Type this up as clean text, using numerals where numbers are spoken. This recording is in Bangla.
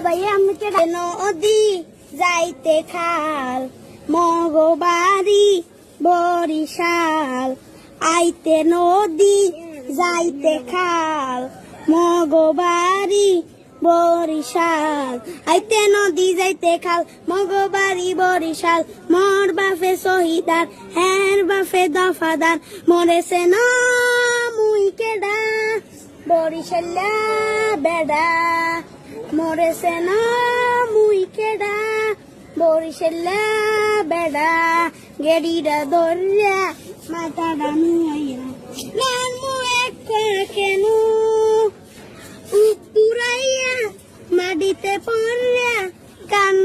ভাই আমি নদী যাইতে খাল মগবাড়ি বরিশাল আইতে নদী যাইতে খাল মগবাড়ি বরিশাল আইতে নদী যাইতে খাল মগবাড়ি বরিশাল মোর বাফে শহীদার হের বাফে দফাদার মরেছে না মুই কেডা বরিশাল্লা বেডা মরেছে না মুই কেডা বরিশাল্লা বেডা গেড়িটা ধরিয়া মাথাটা নুয়াইয়া নান মু এক কেন উপুরাইয়া মাটিতে পড়িয়া কান